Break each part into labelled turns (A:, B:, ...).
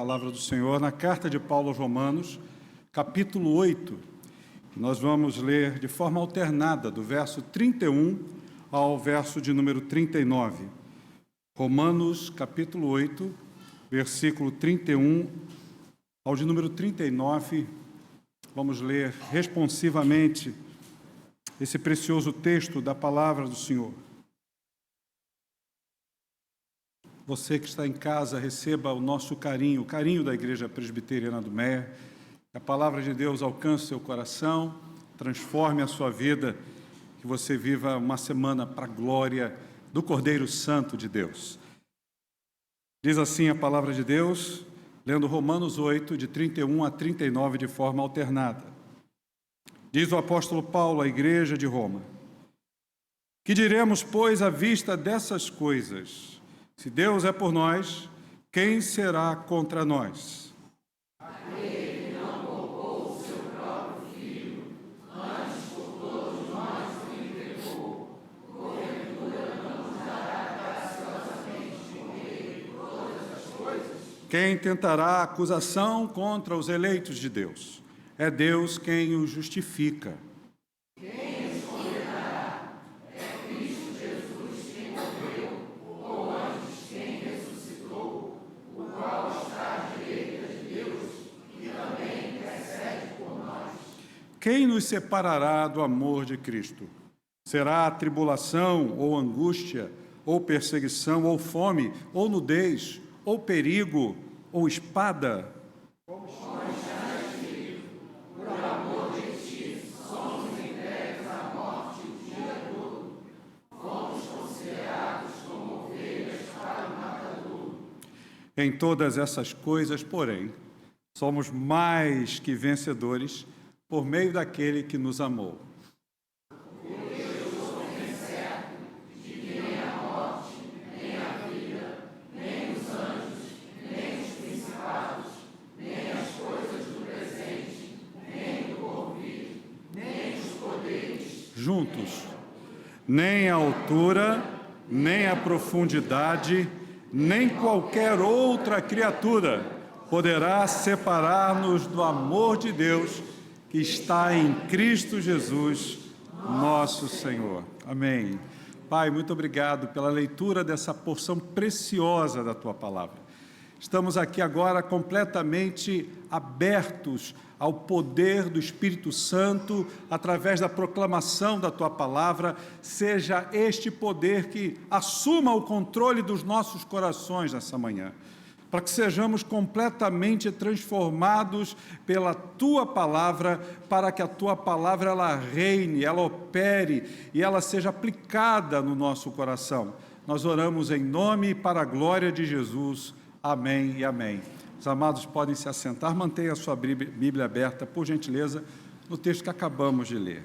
A: palavra do Senhor na carta de Paulo aos Romanos, capítulo 8. Nós vamos ler de forma alternada, do verso 31 ao verso de número 39. Romanos, capítulo 8, versículo 31 ao de número 39. Vamos ler responsivamente esse precioso texto da palavra do Senhor. Você que está em casa, receba o nosso carinho, o carinho da Igreja Presbiteriana do Meia. Que a palavra de Deus alcance seu coração, transforme a sua vida, que você viva uma semana para a glória do Cordeiro Santo de Deus. Diz assim a palavra de Deus, lendo Romanos 8, de 31 a 39, de forma alternada. Diz o apóstolo Paulo à Igreja de Roma: Que diremos, pois, à vista dessas coisas? Se Deus é por nós, quem será contra nós?
B: Aquele que não poupou o seu próprio filho, antes por todos nós o entregou, porventura não nos dará graciosamente com ele todas as coisas?
A: Quem tentará acusação contra os eleitos de Deus? É Deus quem os justifica. Quem nos separará do amor de Cristo? Será a tribulação, ou angústia, ou perseguição, ou fome, ou nudez, ou perigo, ou espada?
B: Como está escrito, por amor de ti, somos entregues à morte o dia todo, fomos considerados como ovelhas para o matadouro.
A: Em todas essas coisas, porém, somos mais que vencedores por meio daquele que nos amou.
B: Porque eu sou bem certo de que nem a morte, nem a vida, nem os anjos, nem os principados, nem as coisas do presente, nem do porvir, nem os poderes,
A: juntos, nem a altura, nem a profundidade, nem qualquer outra criatura poderá separar-nos do amor de Deus que está em Cristo Jesus, nosso Senhor. Amém. Pai, muito obrigado pela leitura dessa porção preciosa da Tua Palavra. Estamos aqui agora completamente abertos ao poder do Espírito Santo, através da proclamação da Tua Palavra. Seja este poder que assuma o controle dos nossos corações nessa manhã, para que sejamos completamente transformados pela Tua Palavra, para que a Tua Palavra ela reine, ela opere e ela seja aplicada no nosso coração. Nós oramos em nome e para a glória de Jesus. Amém e amém. Os amados podem se assentar, mantenha a sua Bíblia aberta, por gentileza, no texto que acabamos de ler.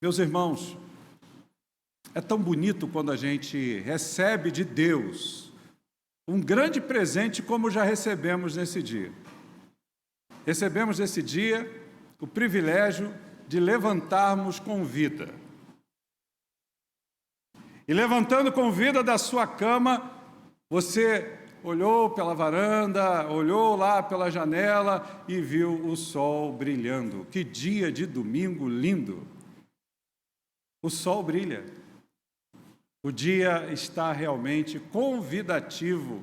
A: Meus irmãos, é tão bonito quando a gente recebe de Deus um grande presente como já recebemos nesse dia. Recebemos nesse dia o privilégio de levantarmos com vida. E levantando com vida da sua cama, você olhou pela varanda, olhou lá pela janela e viu o sol brilhando. Que dia de domingo lindo! O sol brilha. O dia está realmente convidativo,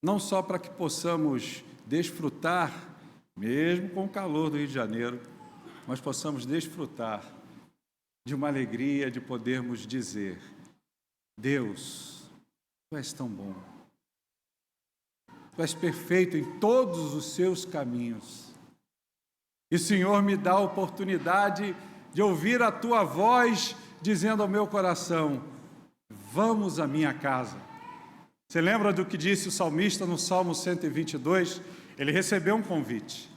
A: não só para que possamos desfrutar, mesmo com o calor do Rio de Janeiro, mas possamos desfrutar de uma alegria de podermos dizer: Deus, Tu és tão bom, Tu és perfeito em todos os seus caminhos. E o Senhor me dá a oportunidade de ouvir a Tua voz dizendo ao meu coração: vamos à minha casa. Você lembra do que disse o salmista no Salmo 122? Ele recebeu um convite.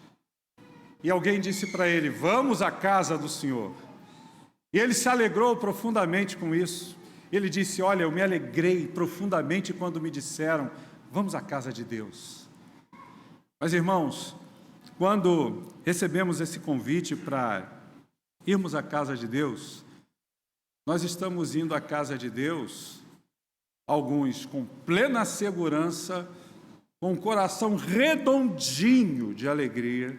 A: E alguém disse para ele: vamos à casa do Senhor. E ele se alegrou profundamente com isso. Ele disse: olha, eu me alegrei profundamente quando me disseram: vamos à casa de Deus. Mas, irmãos, quando recebemos esse convite para irmos à casa de Deus, nós estamos indo à casa de Deus, alguns com plena segurança, com um coração redondinho de alegria,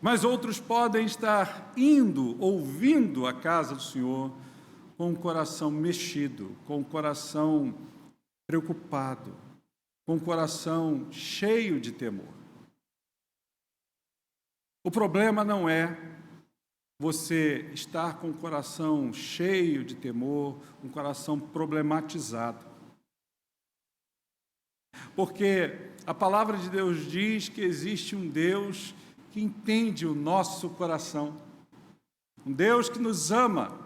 A: mas outros podem estar indo, ouvindo a casa do Senhor com um coração mexido, com um coração preocupado, com um coração cheio de temor. O problema não é você estar com o coração cheio de temor, um coração problematizado. Porque a palavra de Deus diz que existe um Deus que entende o nosso coração, um Deus que nos ama,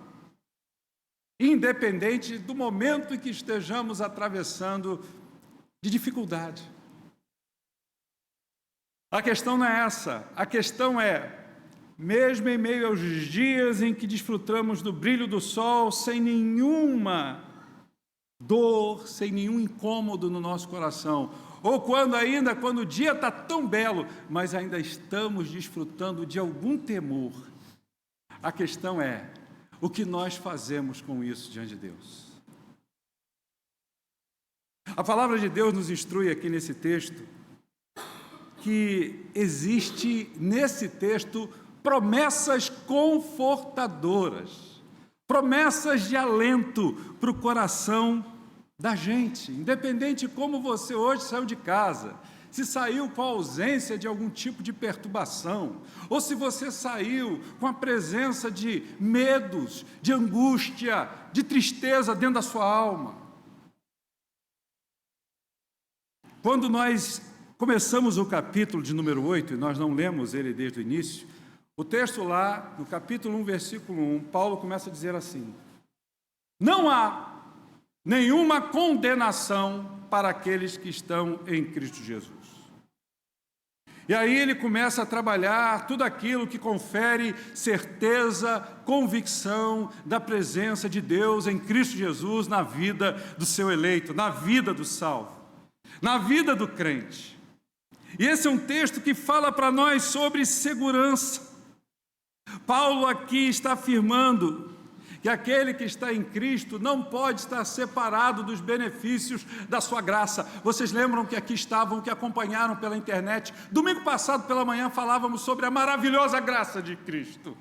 A: independente do momento em que estejamos atravessando de dificuldade. A questão não é essa, a questão é, mesmo em meio aos dias em que desfrutamos do brilho do sol, sem nenhuma dor, sem nenhum incômodo no nosso coração, ou quando o dia está tão belo, mas ainda estamos desfrutando de algum temor. A questão é, o que nós fazemos com isso diante de Deus? A palavra de Deus nos instrui aqui nesse texto, que existe nesse texto promessas confortadoras, promessas de alento para o coração da gente, independente de como você hoje saiu de casa, se saiu com a ausência de algum tipo de perturbação, ou se você saiu com a presença de medos, de angústia, de tristeza dentro da sua alma. Quando nós começamos o capítulo de número 8, e nós não lemos ele desde o início, o texto lá, no capítulo 1, versículo 1, Paulo começa a dizer assim: não há nenhuma condenação para aqueles que estão em Cristo Jesus. E aí ele começa a trabalhar tudo aquilo que confere certeza, convicção da presença de Deus em Cristo Jesus na vida do seu eleito, na vida do salvo, na vida do crente. E esse é um texto que fala para nós sobre segurança. Paulo aqui está afirmando que aquele que está em Cristo não pode estar separado dos benefícios da sua graça. Vocês lembram que aqui estavam, que acompanharam pela internet, domingo passado pela manhã falávamos sobre a maravilhosa graça de Cristo.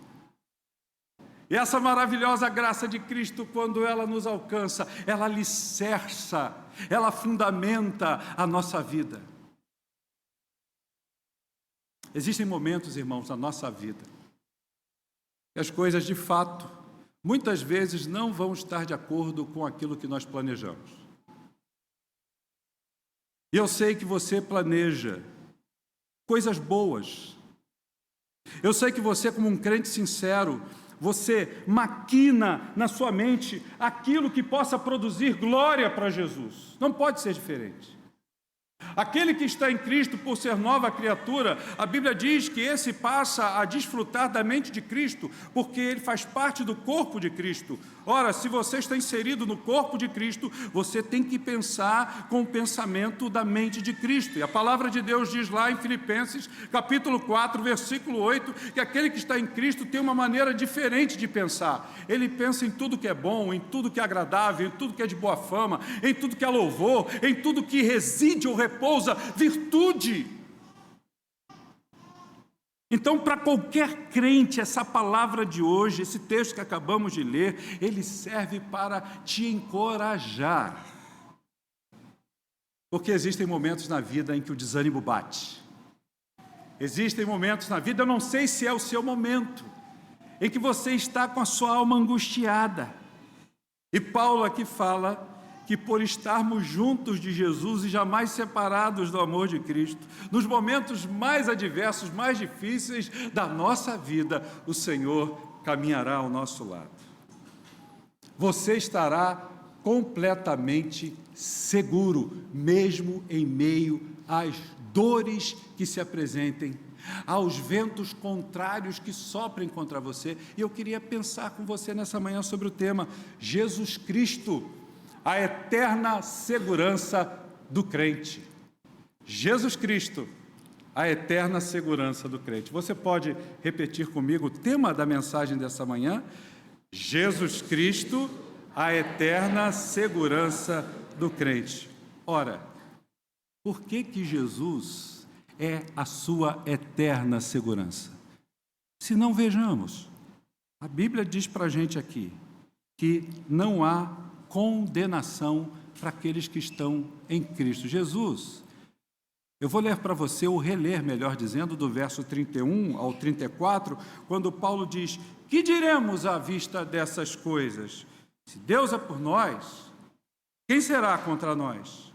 A: E essa maravilhosa graça de Cristo, quando ela nos alcança, ela alicerça, ela fundamenta a nossa vida. Existem momentos, irmãos, na nossa vida, que as coisas de fato, muitas vezes não vão estar de acordo com aquilo que nós planejamos. E eu sei que você planeja coisas boas. Eu sei que você, como um crente sincero, você maquina na sua mente aquilo que possa produzir glória para Jesus. Não pode ser diferente. Aquele que está em Cristo, por ser nova criatura, a Bíblia diz que esse passa a desfrutar da mente de Cristo, porque ele faz parte do corpo de Cristo. Ora, se você está inserido no corpo de Cristo, você tem que pensar com o pensamento da mente de Cristo. E a palavra de Deus diz lá em Filipenses, capítulo 4, versículo 8, que aquele que está em Cristo tem uma maneira diferente de pensar. Ele pensa em tudo que é bom, em tudo que é agradável, em tudo que é de boa fama, em tudo que é louvor, em tudo que reside ou repousa virtude. Então, para qualquer crente, essa palavra de hoje, esse texto que acabamos de ler, ele serve para te encorajar. Porque existem momentos na vida em que o desânimo bate. Existem momentos na vida, eu não sei se é o seu momento, em que você está com a sua alma angustiada. E Paulo aqui fala que por estarmos juntos de Jesus e jamais separados do amor de Cristo, nos momentos mais adversos, mais difíceis da nossa vida, o Senhor caminhará ao nosso lado. Você estará completamente seguro, mesmo em meio às dores que se apresentem, aos ventos contrários que soprem contra você. E eu queria pensar com você nessa manhã sobre o tema Jesus Cristo, a eterna segurança do crente. Jesus Cristo, a eterna segurança do crente. Você pode repetir comigo o tema da mensagem dessa manhã? Jesus Cristo, a eterna segurança do crente. Ora, Por que que Jesus é a sua eterna segurança? Se não, vejamos, a Bíblia diz para a gente aqui que não há condenação para aqueles que estão em Cristo Jesus. Eu vou ler para você, ou reler, melhor dizendo, do verso 31 ao 34, quando Paulo diz: que diremos à vista dessas coisas? Se Deus é por nós, quem será contra nós?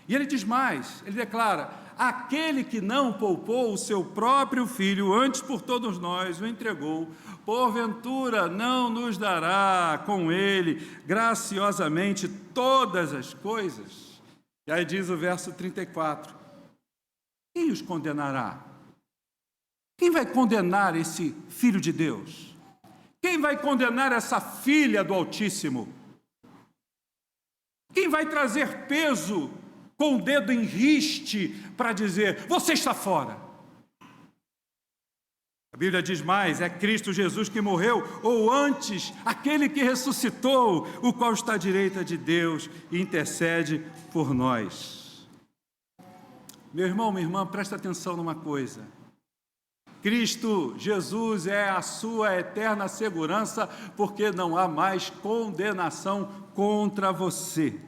A: E ele diz mais, ele declara: aquele que não poupou o seu próprio filho, antes por todos nós o entregou, porventura não nos dará com ele graciosamente todas as coisas? E aí diz o verso 34, quem os condenará? Quem vai condenar esse filho de Deus? Quem vai condenar essa filha do Altíssimo? Quem vai trazer peso com o dedo em riste para dizer: você está fora? A Bíblia diz mais: é Cristo Jesus que morreu, ou antes, aquele que ressuscitou, o qual está à direita de Deus e intercede por nós. Meu irmão, minha irmã, presta atenção numa coisa: Cristo Jesus é a sua eterna segurança, porque não há mais condenação contra você.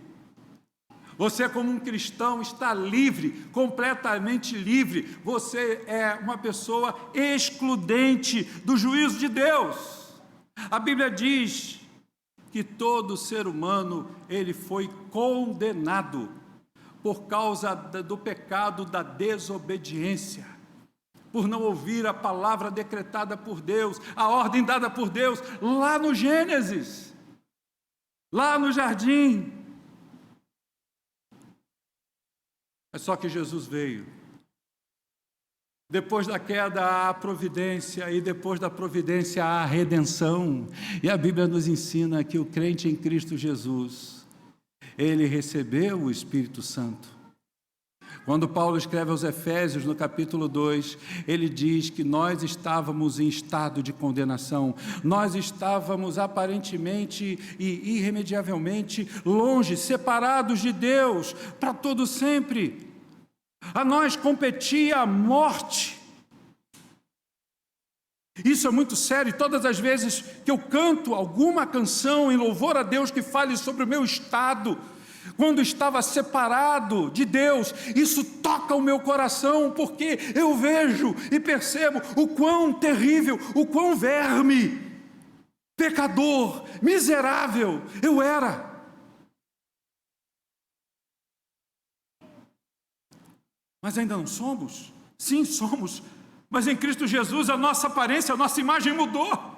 A: Você, como um cristão, está livre, completamente livre. Você é uma pessoa excludente do juízo de Deus. A Bíblia diz que todo ser humano, ele foi condenado por causa do pecado da desobediência, por não ouvir a palavra decretada por Deus, a ordem dada por Deus, lá no Gênesis, lá no jardim. É só que Jesus veio. Depois da queda há a providência, e depois da providência há a redenção. E a Bíblia nos ensina que o crente em Cristo Jesus, ele recebeu o Espírito Santo. Quando Paulo escreve aos Efésios, no capítulo 2, ele diz que nós estávamos em estado de condenação, nós estávamos aparentemente e irremediavelmente longe, separados de Deus, para todo sempre. A nós competia a morte. Isso é muito sério, e todas as vezes que eu canto alguma canção em louvor a Deus que fale sobre o meu estado, quando estava separado de Deus, isso toca o meu coração, porque eu vejo e percebo o quão terrível, o quão verme, pecador, miserável eu era. Mas ainda não somos? Sim, somos. Mas em Cristo Jesus a nossa aparência, a nossa imagem mudou.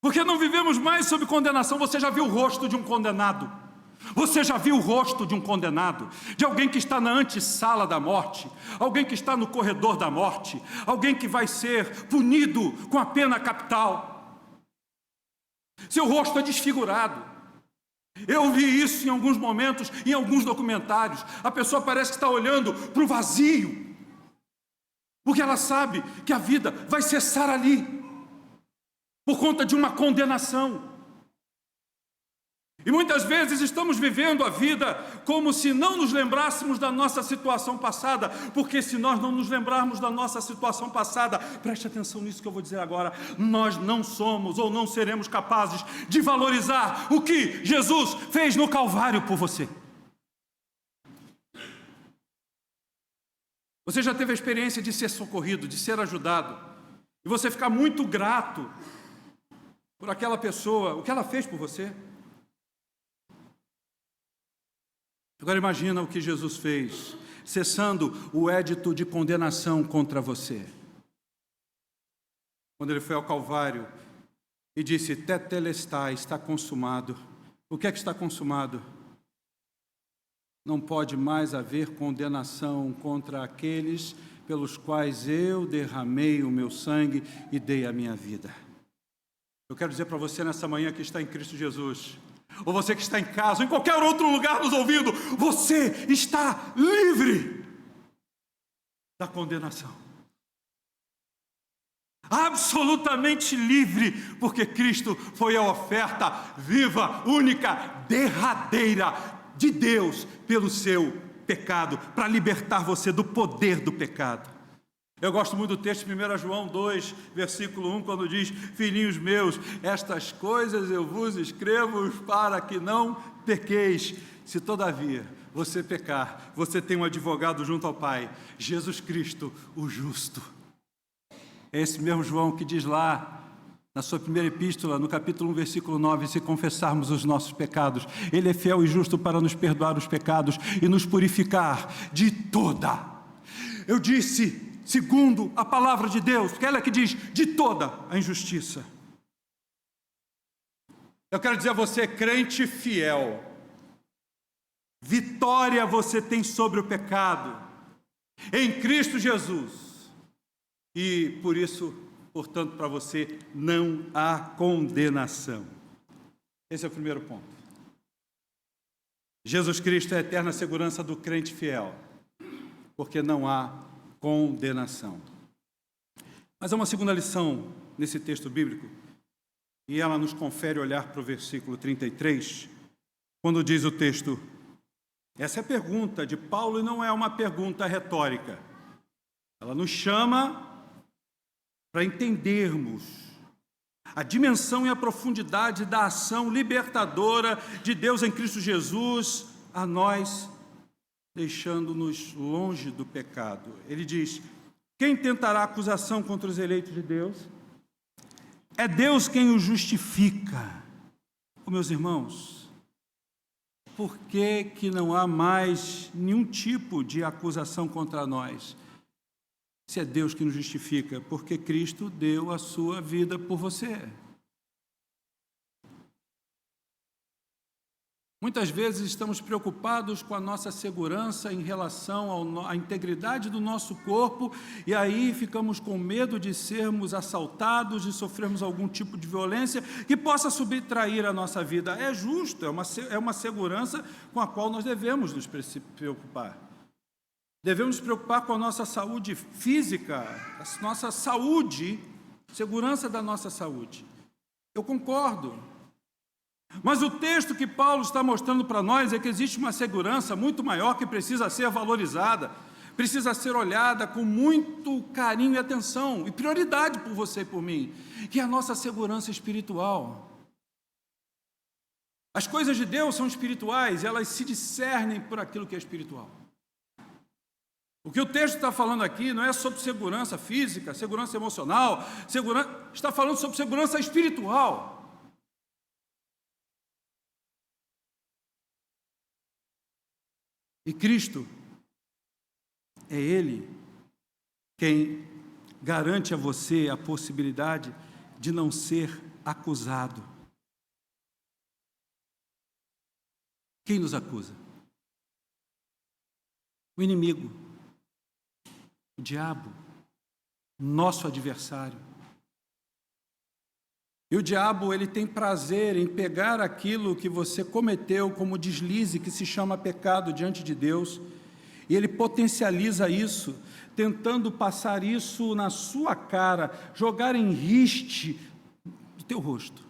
A: Porque não vivemos mais sob condenação. Você já viu o rosto de um condenado? Você já viu o rosto de um condenado? De alguém que está na antessala da morte? Alguém que está no corredor da morte? Alguém que vai ser punido com a pena capital? Seu rosto é desfigurado. Eu vi isso em alguns momentos, em alguns documentários. A pessoa parece que está olhando para o vazio, porque ela sabe que a vida vai cessar ali, por conta de uma condenação. E muitas vezes estamos vivendo a vida como se não nos lembrássemos da nossa situação passada, porque se nós não nos lembrarmos da nossa situação passada, preste atenção nisso que eu vou dizer agora, nós não somos ou não seremos capazes de valorizar o que Jesus fez no Calvário por você. Você já teve a experiência de ser socorrido, de ser ajudado, e você ficar muito grato por aquela pessoa, o que ela fez por você? Agora imagina o que Jesus fez, cessando o édito de condenação contra você. Quando ele foi ao Calvário e disse: Tetelestai, está consumado. O que é que está consumado? Não pode mais haver condenação contra aqueles pelos quais eu derramei o meu sangue e dei a minha vida. Eu quero dizer para você nessa manhã que está em Cristo Jesus, ou você que está em casa, ou em qualquer outro lugar nos ouvindo, você está livre da condenação. Absolutamente livre, porque Cristo foi a oferta viva, única, derradeira, de Deus pelo seu pecado, para libertar você do poder do pecado. Eu gosto muito do texto de 1 João 2, versículo 1, quando diz: filhinhos meus, estas coisas eu vos escrevo para que não pequeis. Se todavia você pecar, você tem um advogado junto ao Pai, Jesus Cristo, o justo. É esse mesmo João que diz lá, na sua primeira epístola, no capítulo 1, versículo 9, se confessarmos os nossos pecados, Ele é fiel e justo para nos perdoar os pecados e nos purificar de toda. Eu disse, segundo a palavra de Deus, porque ela é que diz, de toda a injustiça. Eu quero dizer a você, crente fiel, vitória você tem sobre o pecado, em Cristo Jesus. E por isso, portanto, para você não há condenação. Esse é o primeiro ponto. Jesus Cristo é a eterna segurança do crente fiel, porque não há condenação. Mas há uma segunda lição nesse texto bíblico, e ela nos confere olhar para o versículo 33, quando diz o texto: essa é a pergunta de Paulo e não é uma pergunta retórica. Ela nos chama para entendermos a dimensão e a profundidade da ação libertadora de Deus em Cristo Jesus a nós, deixando-nos longe do pecado. Ele diz: quem tentará acusação contra os eleitos de Deus? É Deus quem os justifica. Oh, meus irmãos, por que que não há mais nenhum tipo de acusação contra nós? Se é Deus que nos justifica, porque Cristo deu a sua vida por você. Muitas vezes estamos preocupados com a nossa segurança em relação à integridade do nosso corpo, e aí ficamos com medo de sermos assaltados, de sofrermos algum tipo de violência que possa subtrair a nossa vida. É justo, é uma segurança com a qual nós devemos nos preocupar. Devemos nos preocupar com a nossa saúde física, a nossa saúde, segurança da nossa saúde. Eu concordo. Mas o texto que Paulo está mostrando para nós é que existe uma segurança muito maior que precisa ser valorizada, precisa ser olhada com muito carinho e atenção, e prioridade por você e por mim, que é a nossa segurança espiritual. As coisas de Deus são espirituais, elas se discernem por aquilo que é espiritual. O que o texto está falando aqui não é sobre segurança física, segurança emocional, está falando sobre segurança espiritual. E Cristo, é Ele quem garante a você a possibilidade de não ser acusado. Quem nos acusa? O inimigo, o diabo, nosso adversário. E o diabo, ele tem prazer em pegar aquilo que você cometeu como deslize, que se chama pecado diante de Deus, e ele potencializa isso, tentando passar isso na sua cara, jogar em riste do teu rosto,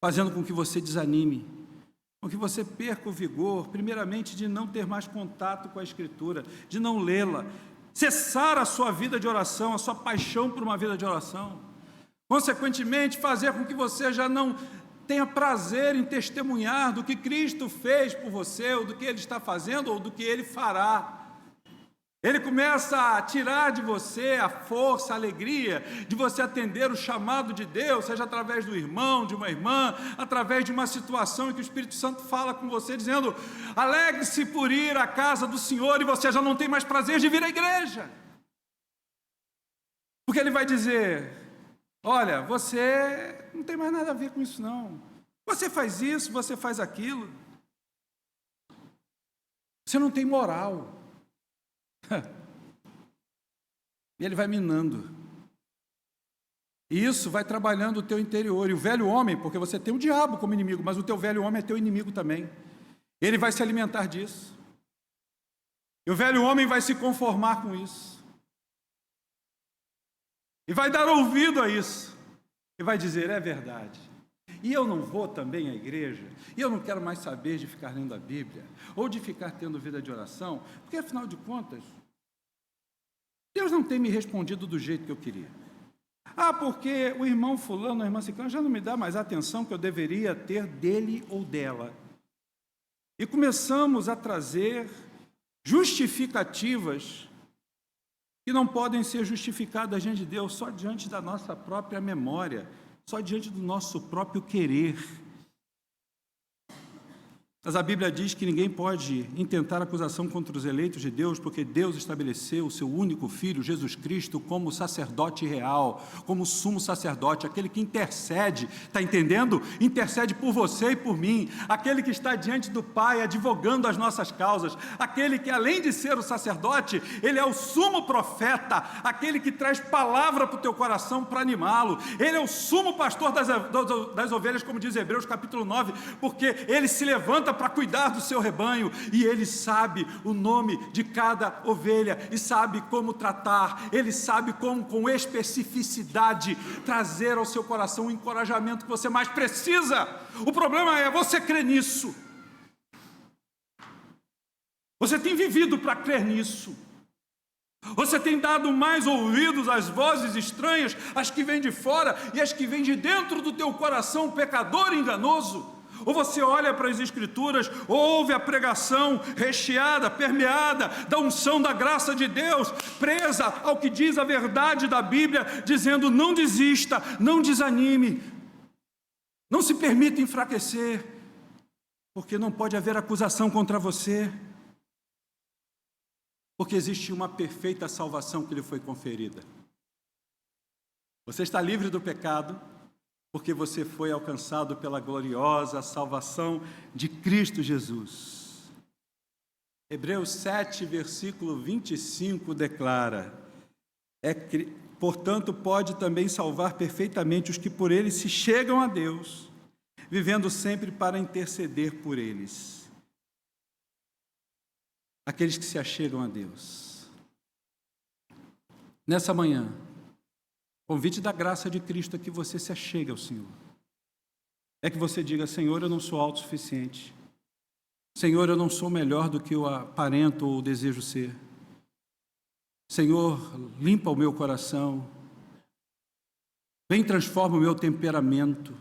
A: fazendo com que você desanime, com que você perca o vigor, primeiramente de não ter mais contato com a Escritura, de não lê-la, cessar a sua vida de oração, a sua paixão por uma vida de oração. Consequentemente, fazer com que você já não tenha prazer em testemunhar do que Cristo fez por você, ou do que Ele está fazendo, ou do que Ele fará. Ele começa a tirar de você a força, a alegria de você atender o chamado de Deus, seja através do irmão, de uma irmã, através de uma situação em que o Espírito Santo fala com você, dizendo: alegre-se por ir à casa do Senhor, e você já não tem mais prazer de vir à igreja. Porque Ele vai dizer: olha, você não tem mais nada a ver com isso não. Você faz isso, você faz aquilo. Você não tem moral. E ele vai minando. E isso vai trabalhando o teu interior. E o velho homem, porque você tem o diabo como inimigo, mas o teu velho homem é teu inimigo também. Ele vai se alimentar disso. E o velho homem vai se conformar com isso. E vai dar ouvido a isso. E vai dizer: é verdade. e eu não vou também à igreja, e eu não quero mais saber de ficar lendo a Bíblia, ou de ficar tendo vida de oração, porque afinal de contas, Deus não tem me respondido do jeito que eu queria. Porque o irmão fulano, a irmã ciclana, já não me dá mais a atenção que eu deveria ter dele ou dela. E começamos a trazer justificativas que não podem ser justificadas diante de Deus, só diante da nossa própria memória, só diante do nosso próprio querer. Mas a Bíblia diz que ninguém pode intentar acusação contra os eleitos de Deus, porque Deus estabeleceu o seu único Filho, Jesus Cristo, como sacerdote real, como sumo sacerdote, aquele que intercede, está entendendo? Intercede por você e por mim, aquele que está diante do Pai, advogando as nossas causas, aquele que, além de ser o sacerdote, ele é o sumo profeta, aquele que traz palavra para o teu coração para animá-lo, ele é o sumo pastor das ovelhas, como diz Hebreus capítulo 9, porque ele se levanta para cuidar do seu rebanho, e ele sabe o nome de cada ovelha, e sabe como tratar, ele sabe como com especificidade trazer ao seu coração o encorajamento que você mais precisa. O problema é, você crê nisso? Você tem vivido para crer nisso? Você tem dado mais ouvidos às vozes estranhas, as que vêm de fora e as que vêm de dentro do teu coração pecador e enganoso? Ou você olha para as Escrituras, ouve a pregação recheada, permeada da unção da graça de Deus, presa ao que diz a verdade da Bíblia, dizendo: não desista, não desanime, não se permita enfraquecer, porque não pode haver acusação contra você, porque existe uma perfeita salvação que lhe foi conferida. Você está livre do pecado, porque você foi alcançado pela gloriosa salvação de Cristo Jesus. Hebreus 7, versículo 25 declara: portanto, pode também salvar perfeitamente os que por ele se chegam a Deus, vivendo sempre para interceder por eles. Aqueles que se achegam a Deus. Nessa manhã, convite da graça de Cristo é que você se achegue ao Senhor. É que você diga: Senhor, eu não sou autossuficiente. Senhor, eu não sou melhor do que eu aparento ou desejo ser. Senhor, limpa o meu coração. Vem, transforma o meu temperamento.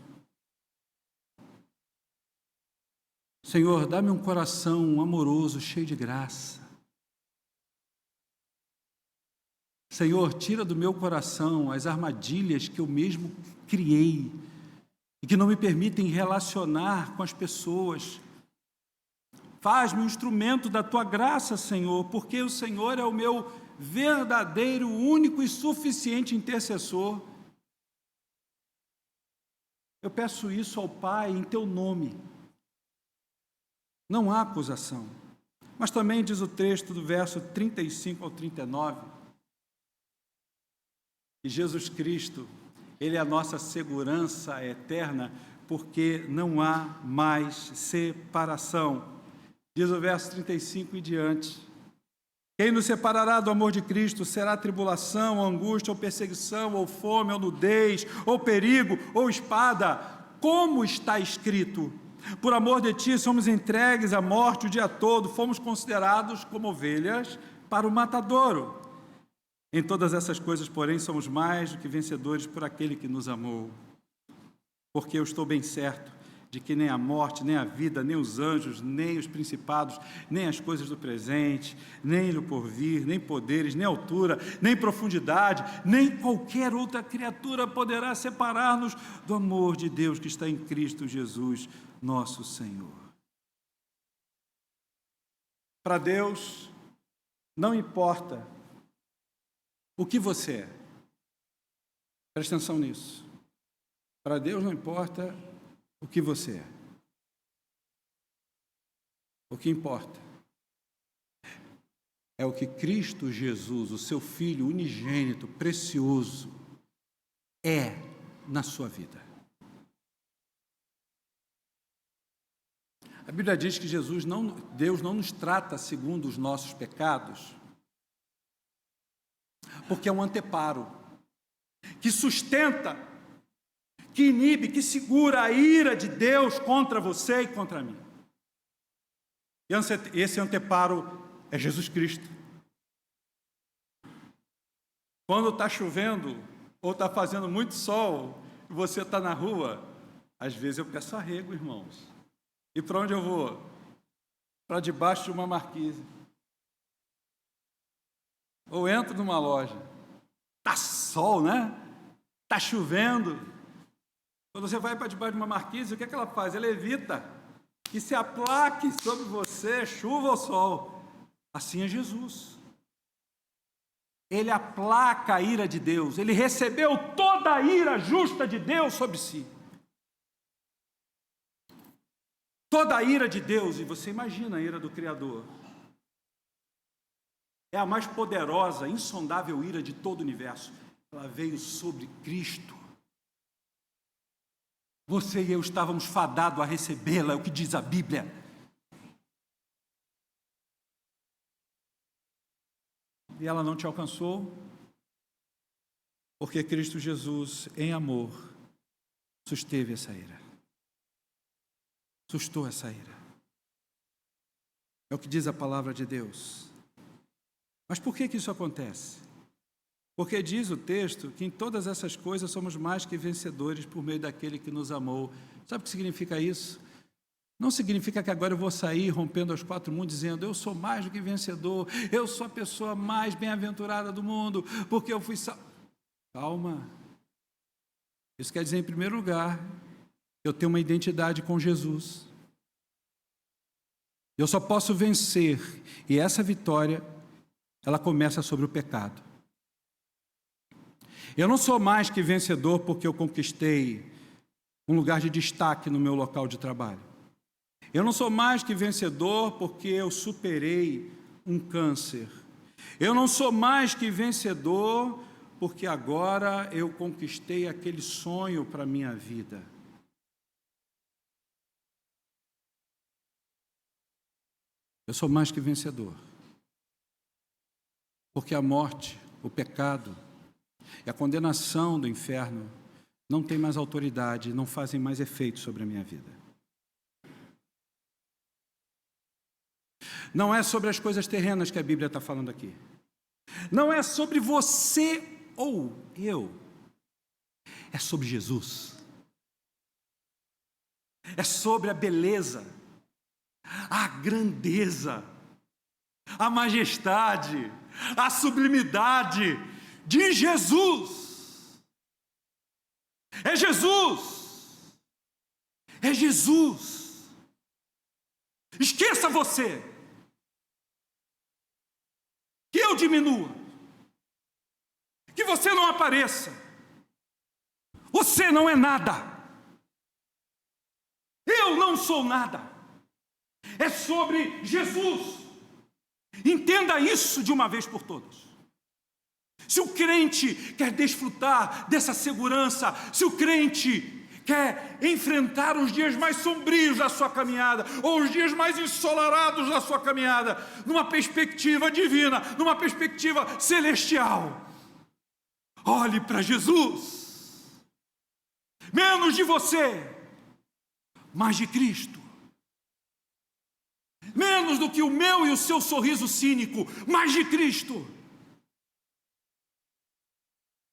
A: Senhor, dá-me um coração amoroso, cheio de graça. Senhor, tira do meu coração as armadilhas que eu mesmo criei e que não me permitem relacionar com as pessoas. Faz-me um instrumento da Tua graça, Senhor, porque o Senhor é o meu verdadeiro, único e suficiente intercessor. Eu peço isso ao Pai em Teu nome. Não há acusação. Mas também diz o texto do verso 35 ao 39, e Jesus Cristo, Ele é a nossa segurança eterna, porque não há mais separação. Diz o verso 35 e diante: quem nos separará do amor de Cristo? Será tribulação, ou angústia, ou perseguição, ou fome, ou nudez, ou perigo, ou espada? Como está escrito: por amor de ti somos entregues à morte o dia todo, fomos considerados como ovelhas para o matadouro. Em todas essas coisas, porém, somos mais do que vencedores por aquele que nos amou. Porque eu estou bem certo de que nem a morte, nem a vida, nem os anjos, nem os principados, nem as coisas do presente, nem o porvir, nem poderes, nem altura, nem profundidade, nem qualquer outra criatura poderá separar-nos do amor de Deus que está em Cristo Jesus, nosso Senhor. Para Deus, não importa o que você é. Presta atenção nisso. Para Deus não importa o que você é. O que importa é o que Cristo Jesus, o seu Filho unigênito, precioso, é na sua vida. A Bíblia diz que Deus não nos trata segundo os nossos pecados, porque é um anteparo que sustenta, que inibe, que segura a ira de Deus contra você e contra mim. E esse anteparo é Jesus Cristo. Quando está chovendo, ou está fazendo muito sol, e você está na rua, às vezes eu peço arrego, irmãos. E para onde eu vou? Para debaixo de uma marquise. Ou entro numa loja. Está sol, né? Está chovendo. Quando você vai para debaixo de uma marquise, o que é que ela faz? Ela evita que se aplaque sobre você, chuva ou sol. Assim é Jesus. Ele aplaca a ira de Deus. Ele recebeu toda a ira justa de Deus sobre si. Toda a ira de Deus, e você imagina a ira do Criador, é a mais poderosa, insondável ira de todo o universo. Ela veio sobre Cristo. Você e eu estávamos fadados a recebê-la, é o que diz a Bíblia. E ela não te alcançou, porque Cristo Jesus, em amor, susteve essa ira. Sustou essa ira. É o que diz a palavra de Deus. Mas por que isso acontece? Porque diz o texto que em todas essas coisas somos mais que vencedores por meio daquele que nos amou. Sabe o que significa isso? Não significa que agora eu vou sair rompendo aos quatro mundos dizendo eu sou mais do que vencedor, eu sou a pessoa mais bem-aventurada do mundo, porque eu fui salvo. Calma. Isso quer dizer, em primeiro lugar, eu tenho uma identidade com Jesus. Eu só posso vencer, e essa vitória, ela começa sobre o pecado. Eu não sou mais que vencedor porque eu conquistei um lugar de destaque no meu local de trabalho. Eu não sou mais que vencedor porque eu superei um câncer. Eu não sou mais que vencedor porque agora eu conquistei aquele sonho para a minha vida. Eu sou mais que vencedor porque a morte, o pecado e a condenação do inferno não têm mais autoridade, não fazem mais efeito sobre a minha vida. Não é sobre as coisas terrenas que a Bíblia está falando aqui. Não é sobre você ou eu. É sobre Jesus. É sobre a beleza, a grandeza, a majestade, a sublimidade de Jesus. É Jesus. É Jesus. Esqueça você. Que eu diminua. Que você não apareça. Você não é nada. Eu não sou nada. É sobre Jesus. Entenda isso de uma vez por todas. Se o crente quer desfrutar dessa segurança, se o crente quer enfrentar os dias mais sombrios da sua caminhada, ou os dias mais ensolarados da sua caminhada, numa perspectiva divina, numa perspectiva celestial, olhe para Jesus. Menos de você, mais de Cristo. Menos do que o meu e o seu sorriso cínico, mais de Cristo.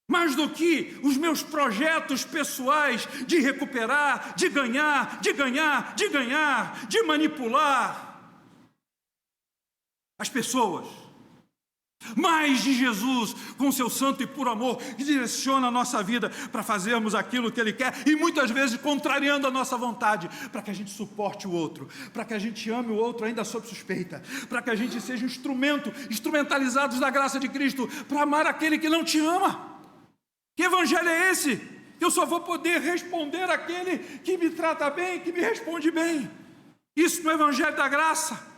A: Mais do que os meus projetos pessoais de recuperar, de ganhar, de manipular as pessoas. Mais de Jesus, com seu santo e puro amor, que direciona a nossa vida para fazermos aquilo que Ele quer, e muitas vezes contrariando a nossa vontade, para que a gente suporte o outro, para que a gente ame o outro ainda sob suspeita, para que a gente seja instrumentalizados da graça de Cristo, para amar aquele que não te ama. Que evangelho é esse? Eu só vou poder responder àquele que me trata bem, que me responde bem. Isso no evangelho da graça.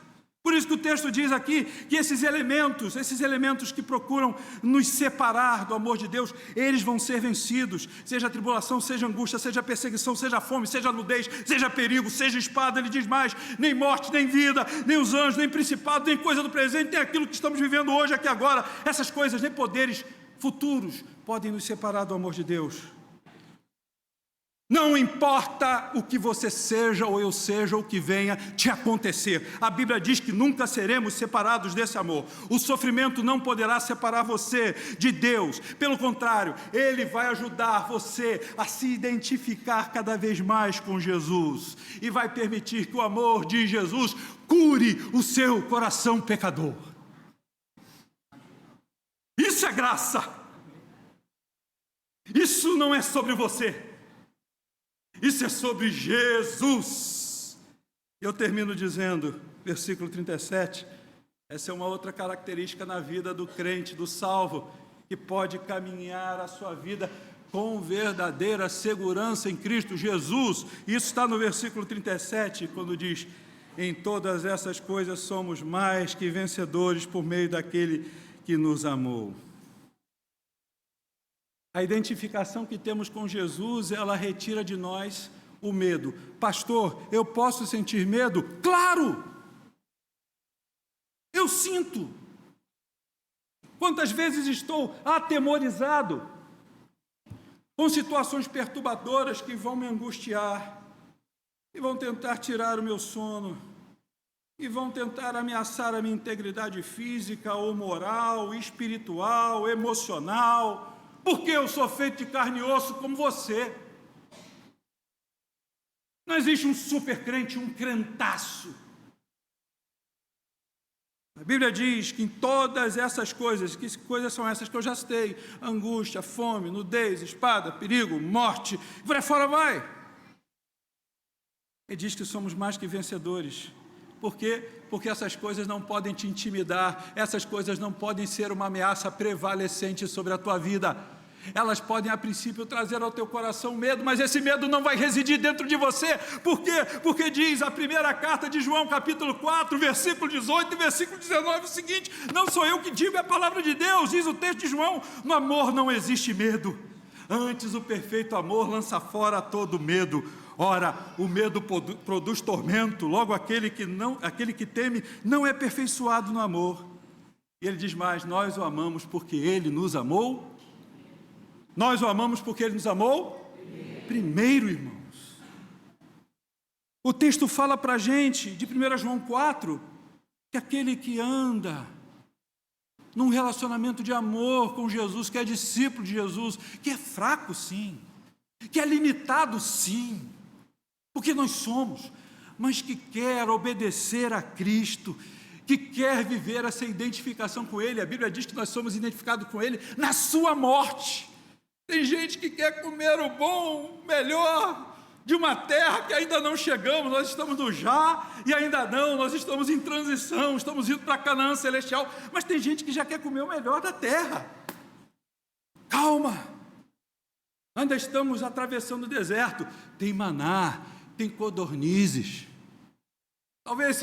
A: Por isso que o texto diz aqui que esses elementos que procuram nos separar do amor de Deus, eles vão ser vencidos. Seja a tribulação, seja a angústia, seja a perseguição, seja a fome, seja a nudez, seja perigo, seja espada. Ele diz mais: nem morte, nem vida, nem os anjos, nem principado, nem coisa do presente, nem aquilo que estamos vivendo hoje, aqui agora. Essas coisas, nem poderes futuros podem nos separar do amor de Deus. Não importa o que você seja ou eu seja, o que venha te acontecer. A Bíblia diz que nunca seremos separados desse amor. O sofrimento não poderá separar você de Deus. Pelo contrário, Ele vai ajudar você a se identificar cada vez mais com Jesus. E vai permitir que o amor de Jesus cure o seu coração pecador. Isso é graça. Isso não é sobre você. Isso é sobre Jesus. Eu termino dizendo, versículo 37, essa é uma outra característica na vida do crente, do salvo, que pode caminhar a sua vida com verdadeira segurança em Cristo Jesus. Isso está no versículo 37, quando diz: em todas essas coisas somos mais que vencedores por meio daquele que nos amou. A identificação que temos com Jesus, ela retira de nós o medo. Pastor, eu posso sentir medo? Claro! Eu sinto. Quantas vezes estou atemorizado com situações perturbadoras que vão me angustiar, e vão tentar tirar o meu sono, e vão tentar ameaçar a minha integridade física ou moral, espiritual, emocional, porque eu sou feito de carne e osso como você. Não existe um super crente, um crentaço. A Bíblia diz que em todas essas coisas, que coisas são essas que eu já citei: angústia, fome, nudez, espada, perigo, morte, por aí fora vai. Ele diz que somos mais que vencedores. Por quê? Porque essas coisas não podem te intimidar, essas coisas não podem ser uma ameaça prevalecente sobre a tua vida. Elas podem, a princípio, trazer ao teu coração medo, mas esse medo não vai residir dentro de você. Por quê? Porque diz a primeira carta de João, capítulo 4, versículo 18 e versículo 19, o seguinte: não sou eu que digo, é a palavra de Deus. Diz o texto de João: no amor não existe medo, antes o perfeito amor lança fora todo medo. Ora, o medo produz tormento, logo aquele que teme não é aperfeiçoado no amor. E ele diz mais: nós o amamos porque ele nos amou. Nós o amamos porque ele nos amou primeiro, irmãos. O texto fala para a gente, de 1 João 4, que aquele que anda num relacionamento de amor com Jesus, que é discípulo de Jesus, que é fraco sim, que é limitado sim, porque nós somos, mas que quer obedecer a Cristo, que quer viver essa identificação com Ele. A Bíblia diz que nós somos identificados com Ele na sua morte. Tem gente que quer comer o bom, o melhor de uma terra que ainda não chegamos. Nós estamos no já e ainda não, nós estamos em transição, estamos indo para Canaã celestial, mas tem gente que já quer comer o melhor da terra. Calma, ainda estamos atravessando o deserto, tem maná, tem codornizes. Talvez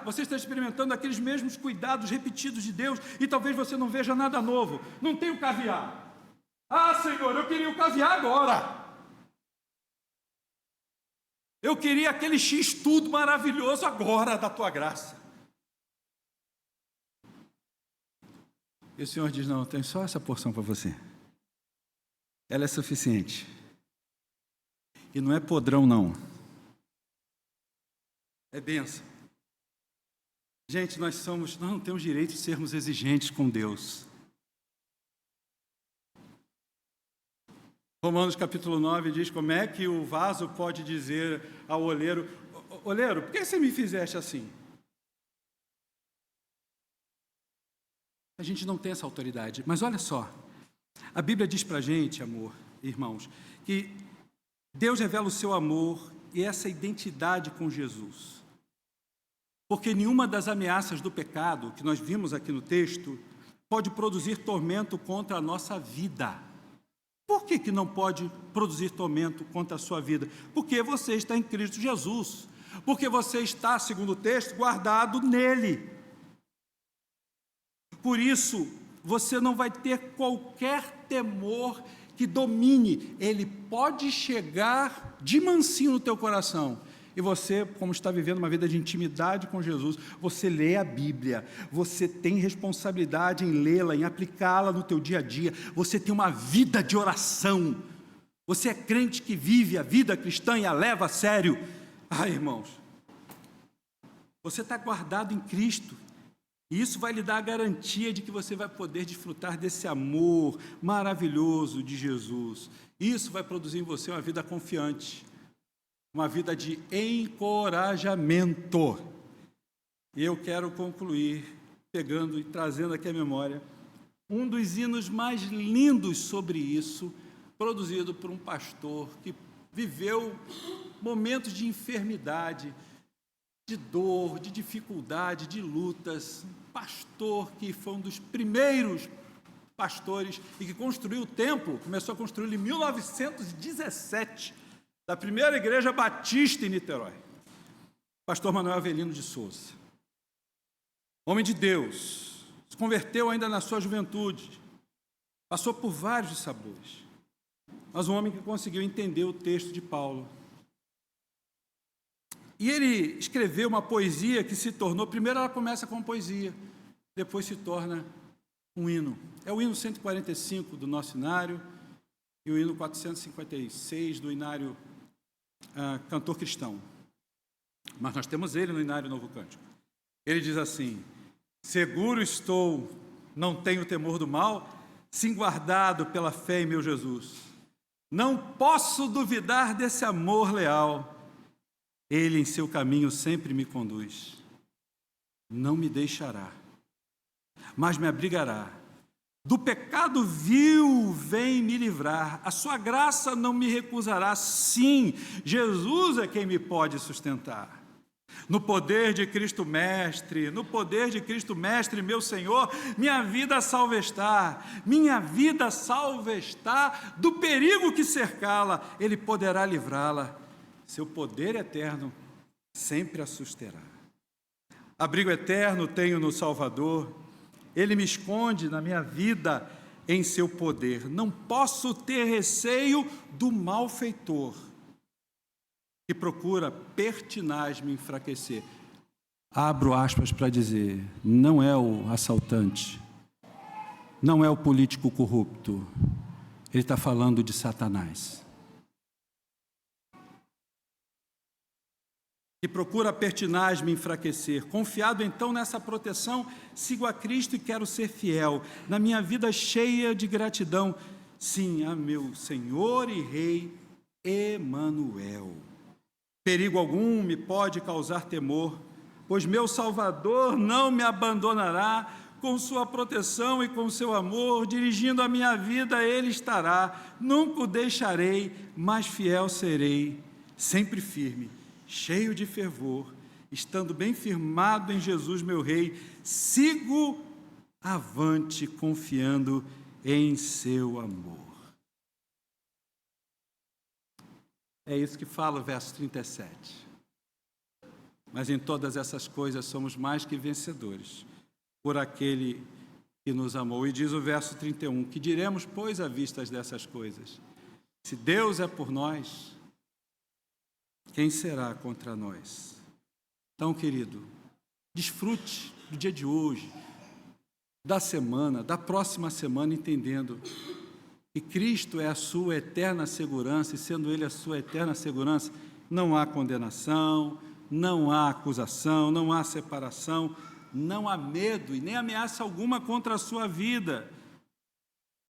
A: você esteja experimentando aqueles mesmos cuidados repetidos de Deus, e talvez você não veja nada novo. Não tem o caviar. Ah, Senhor, eu queria o caviar agora. Eu queria aquele X-tudo maravilhoso agora da tua graça. E o Senhor diz: não, tem só essa porção para você. Ela é suficiente. E não é podrão, não. É bênção. Gente, nós não temos direito de sermos exigentes com Deus. Romanos capítulo 9 diz como é que o vaso pode dizer ao oleiro: oleiro, por que você me fizeste assim? A gente não tem essa autoridade, mas olha só, a Bíblia diz para a gente, amor, irmãos, que Deus revela o seu amor e essa identidade com Jesus, porque nenhuma das ameaças do pecado que nós vimos aqui no texto pode produzir tormento contra a nossa vida. Por que não pode produzir tormento contra a sua vida? Porque você está em Cristo Jesus, porque você está, segundo o texto, guardado nele. Por isso, você não vai ter qualquer temor que domine. Ele pode chegar de mansinho no teu coração. E você, como está vivendo uma vida de intimidade com Jesus, você lê a Bíblia, você tem responsabilidade em lê-la, em aplicá-la no teu dia a dia, você tem uma vida de oração, Você é crente que vive a vida cristã e a leva a sério. Irmãos, você está guardado em Cristo. E isso vai lhe dar a garantia de que você vai poder desfrutar desse amor maravilhoso de Jesus. Isso vai produzir em você uma vida confiante, uma vida de encorajamento. E eu quero concluir pegando e trazendo aqui à memória um dos hinos mais lindos sobre isso, produzido por um pastor que viveu momentos de enfermidade, de dor, de dificuldade, de lutas. Um pastor que foi um dos primeiros pastores e que construiu o templo, começou a construí-lo em 1917, da primeira igreja batista em Niterói. Pastor Manuel Avelino de Souza. Homem de Deus, se converteu ainda na sua juventude, passou por vários dissabores, mas um homem que conseguiu entender o texto de Paulo. E ele escreveu uma poesia que se tornou, primeiro ela começa com poesia, depois se torna um hino. É o hino 145 do nosso inário e o hino 456 do inário Cantor Cristão. Mas nós temos ele no inário Novo Cântico. Ele diz assim: seguro estou, não tenho temor do mal, sim guardado pela fé em meu Jesus. Não posso duvidar desse amor leal. Ele em seu caminho sempre me conduz. Não me deixará, mas me abrigará. Do pecado vil vem me livrar. A sua graça não me recusará. Sim, Jesus é quem me pode sustentar. No poder de Cristo Mestre, no poder de Cristo Mestre, meu Senhor, minha vida salva está. Minha vida salva está do perigo que cercá-la. Ele poderá livrá-la. Seu poder eterno sempre a susterá. Abrigo eterno tenho no Salvador. Ele me esconde na minha vida em seu poder. Não posso ter receio do malfeitor que procura pertinaz me enfraquecer. Abro aspas para dizer, não é o assaltante, não é o político corrupto. Ele está falando de Satanás. Que procura pertinaz me enfraquecer. Confiado então nessa proteção, sigo a Cristo e quero ser fiel, na minha vida cheia de gratidão, sim, a meu Senhor e Rei Emanuel. Perigo algum me pode causar temor, pois meu Salvador não me abandonará, com sua proteção e com seu amor, dirigindo a minha vida Ele estará, nunca o deixarei, mas fiel serei, sempre firme, cheio de fervor, estando bem firmado em Jesus, meu Rei, sigo avante, confiando em seu amor. É isso que fala o verso 37. Mas em todas essas coisas somos mais que vencedores, por aquele que nos amou. E diz o verso 31, que diremos, pois, à vista dessas coisas? Se Deus é por nós, quem será contra nós? Então, querido, desfrute do dia de hoje, da semana, da próxima semana, entendendo que Cristo é a sua eterna segurança, e sendo Ele a sua eterna segurança, não há condenação, não há acusação, não há separação, não há medo e nem ameaça alguma contra a sua vida.